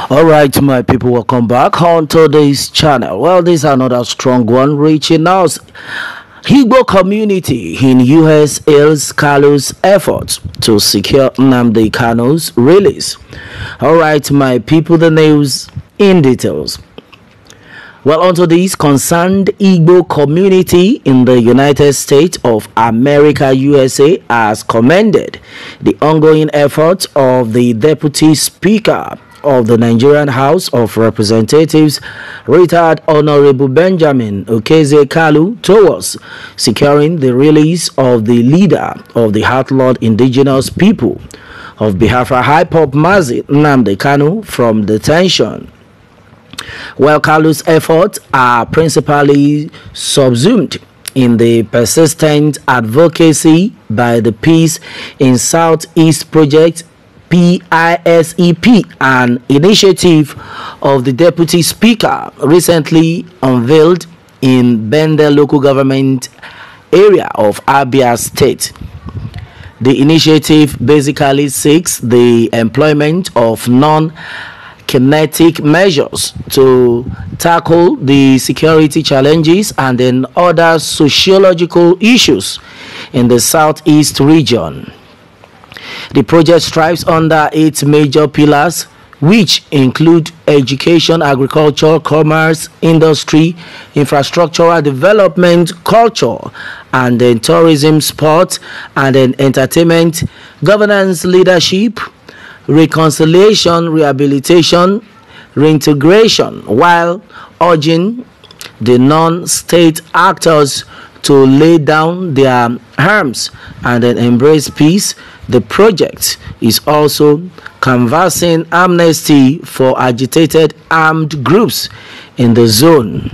All right, my people, welcome back onto this channel. Well, this is another strong one reaching us. Igbo community in US hails Kalu'S efforts to secure Nnamdi Kanu's release. All right, my people, the news in details. Well, onto this, concerned Igbo community in the United States of America, USA, has commended the ongoing efforts of the Deputy Speaker of the Nigerian House of Representatives, retired Honorable Benjamin Okeze Kalu, towards securing the release of the leader of the outlawed indigenous people of Biafra, High-Pop Mazi Nnamdi Kanu, from detention. Well, Kalu's efforts are principally subsumed in the persistent advocacy by the Peace in Southeast Project PISEP, an initiative of the Deputy Speaker recently unveiled in Bende local government area of Abia State. The initiative basically seeks the employment of non-kinetic measures to tackle the security challenges and then other sociological issues in the Southeast region. The project strives under 8 major pillars, which include education, agriculture, commerce, industry, infrastructural development, culture, and then tourism, sport, and then entertainment, governance, leadership, reconciliation, rehabilitation, reintegration, while urging the non-state actors to lay down their arms and then embrace peace. The project is also canvassing amnesty for agitated armed groups in the zone.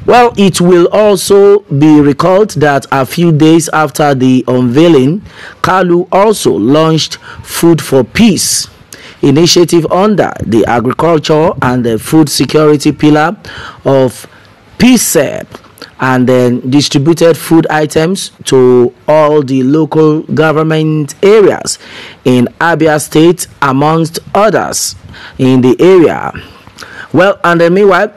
Well, it will also be recalled that a few days after the unveiling, Kalu also launched Food for Peace initiative under the agriculture and the food security pillar of PSEP, and then distributed food items to all the local government areas in Abia State, amongst others in the area. Well, and then meanwhile,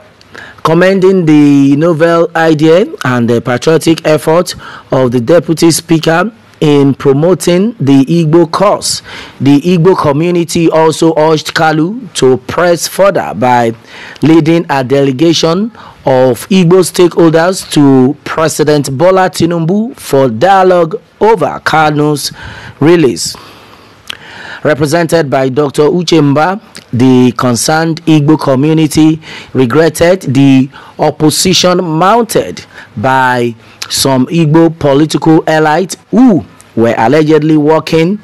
commending the novel idea and the patriotic effort of the Deputy Speaker in promoting the Igbo cause, the Igbo community also urged Kalu to press further by leading a delegation of Igbo stakeholders to President Bola Tinubu for dialogue over Kanu's release. Represented by Dr. Uchemba, the concerned Igbo community regretted the opposition mounted by some Igbo political elites who were allegedly working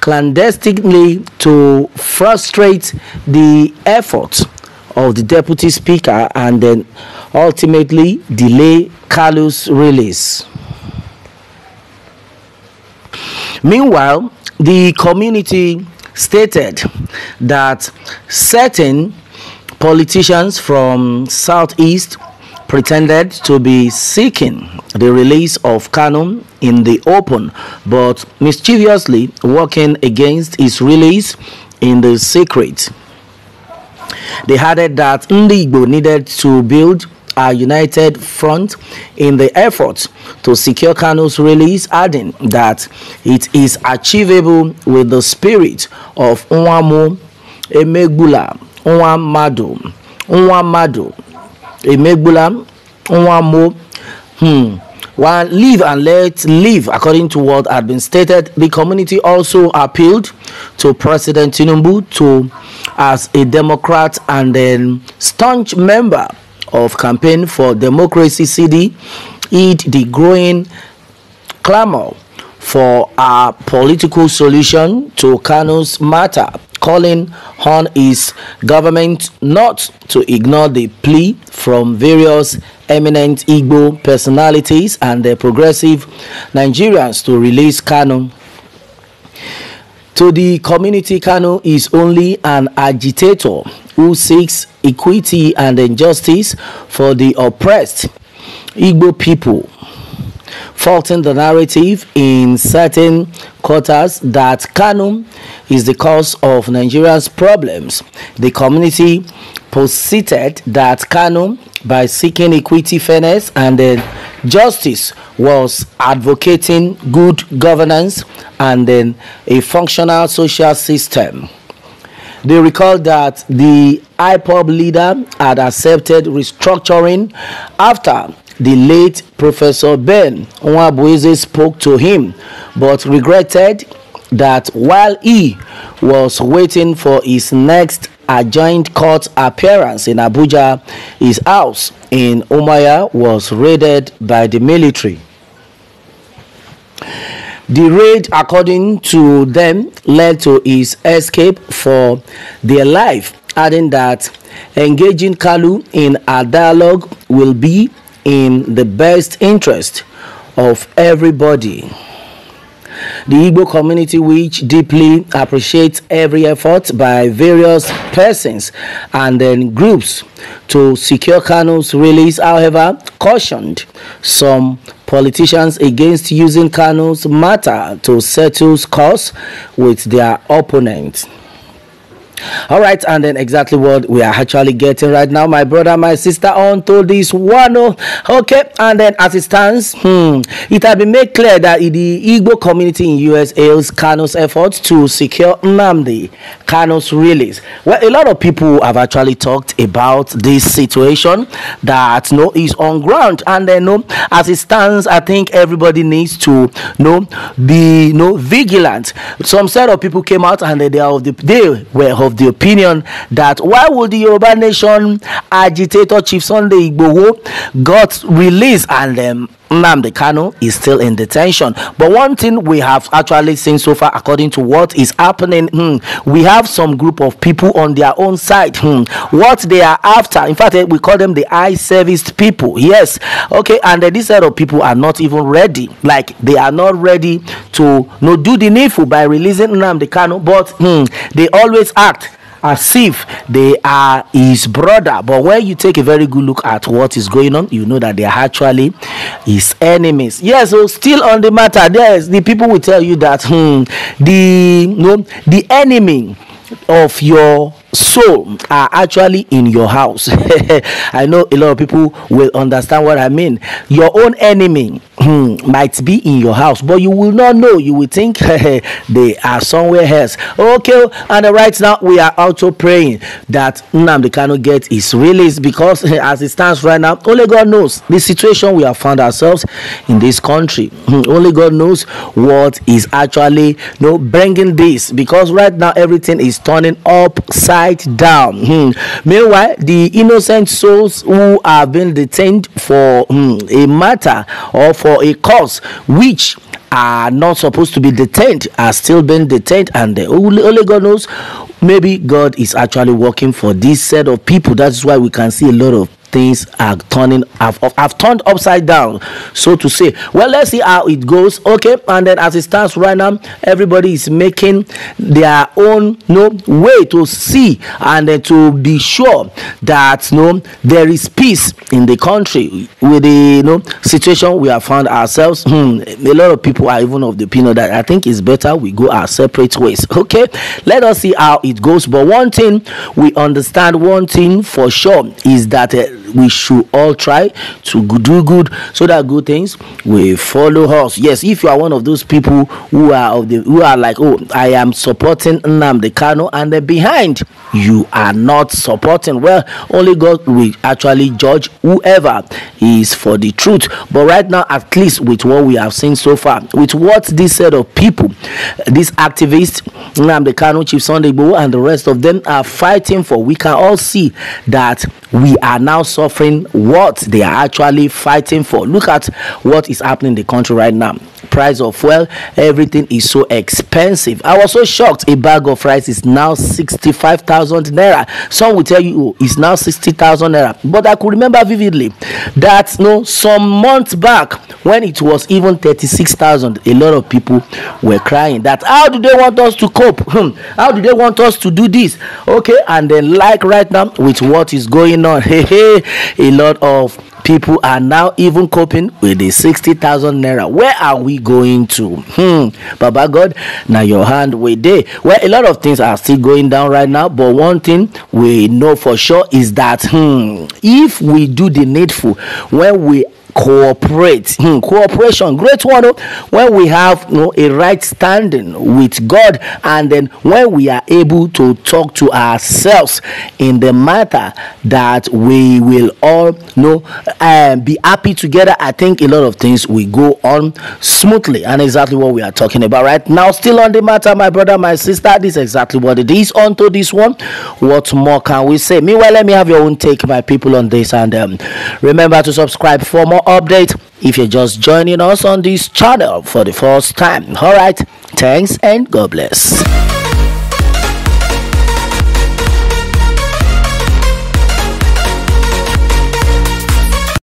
clandestinely to frustrate the efforts of the Deputy Speaker and then ultimately delay Kalu's release. Meanwhile, the community stated that certain politicians from Southeast pretended to be seeking the release of Kanu in the open, but mischievously working against his release in the secret. They added that Igbo needed to build a united front in the effort to secure Kanu's release, adding that it is achievable with the spirit of Nwamo Emegbula Nwamado Emegbula Nwamo one live and let live, according to what had been stated. The community also appealed to President Tinubu to, as a Democrat and then staunch member of Campaign for Democracy CD, heed the growing clamor for a political solution to Kanu's matter, calling on his government not to ignore the plea from various eminent Igbo personalities and the progressive Nigerians to release Kanu. To the community, Kanu is only an agitator who seeks equity and justice for the oppressed Igbo people. faulting the narrative in certain quarters that Kanu is the cause of Nigeria's problems. The community posited that Kanu, by seeking equity, fairness, and justice, was advocating good governance and then a functional social system. They recall that the IPOB leader had accepted restructuring after the late Professor Ben Nwabueze spoke to him, but regretted that while he was waiting for his next adjourned court appearance in Abuja, his house in Umuahia was raided by the military. The raid, according to them, led to his escape for their life, adding that engaging Kalu in a dialogue will be in the best interest of everybody. The Igbo community, which deeply appreciates every effort by various persons and then groups to secure Kanu's release, however, cautioned some politicians against using Kanu's matter to settle scores with their opponents. All right, and then exactly what we are actually getting right now, my brother, my sister, on to this one. Okay, and then as it stands, it has been made clear that the Igbo community in US hails Kanu's efforts to secure Nnamdi Kanu's release. Well, a lot of people have actually talked about this situation that is on ground, and then as it stands, I think everybody needs to be vigilant. Some set of people came out and they were of the opinion that why would the Yoruba Nation agitator Chief Sunday Igboho got released and Nnamdi Kanu is still in detention. But one thing we have actually seen so far, according to what is happening, we have some group of people on their own side. What they are after, in fact, we call them the eye serviced people. Yes, okay, and this set of people are not even ready. Like, they are not ready to do the needful by releasing Nnamdi Kanu, but they always act as if they are his brother. But when you take a very good look at what is going on, you know that they are actually his enemies. Yes, so still on the matter, there's the people will tell you that the enemy of your soul are actually in your house. I know a lot of people will understand what I mean. Your own enemy might be in your house, but you will not know. You will think they are somewhere else. Okay, and right now we are also praying that Nnamdi Kanu get his release, because as it stands right now, only God knows the situation we have found ourselves in this country. Only God knows what is actually bringing this, because right now everything is turning upside down. Meanwhile, the innocent souls who have been detained for a matter or for a cause which are not supposed to be detained are still being detained, and only God knows. Maybe God is actually working for this set of people. That's why we can see a lot of things are have turned upside down, so to say. Well, let's see how it goes. Okay, and then as it stands right now, everybody is making their own way to see and to be sure that there is peace in the country with the situation we have found ourselves. A lot of people are even of the opinion that I think it's better we go our separate ways. Okay, let us see how it goes. But one thing we understand, one thing for sure, is that we should all try to do good, so that good things will follow us. Yes, if you are one of those people who are like, oh, I am supporting Nnamdi Kanu, and then behind you are not supporting, well, only God will actually judge whoever is for the truth. But right now, at least with what we have seen so far, with what this set of people, these activists, Nnamdi Kanu, Chief Sunday Igboho, and the rest of them are fighting for, we can all see that we are now suffering what they are actually fighting for. Look at what is happening in the country right now. Price of fuel, everything is so expensive. I was so shocked. A bag of rice is now 65,000 naira. Some will tell you, oh, it's now 60,000 naira. But I could remember vividly that some months back, when it was even 36,000, a lot of people were crying that how do they want us to cope? How do they want us to do this? Okay, and then like right now with what is going on, a lot of People are now even coping with the 60,000 naira. Where are we going to? Baba God, now your hand we day. Well, a lot of things are still going down right now, but one thing we know for sure is that if we do the needful, when we cooperate, cooperation, great one, when we have a right standing with God, and then when we are able to talk to ourselves in the matter that we will all be happy together, I think a lot of things will go on smoothly, and exactly what we are talking about right now. Still on the matter, my brother, my sister, this is exactly what it is. On to this one, what more can we say? Meanwhile, let me have your own take, my people, on this, and remember to subscribe for more update if you're just joining us on this channel for the first time. All right, thanks and God bless.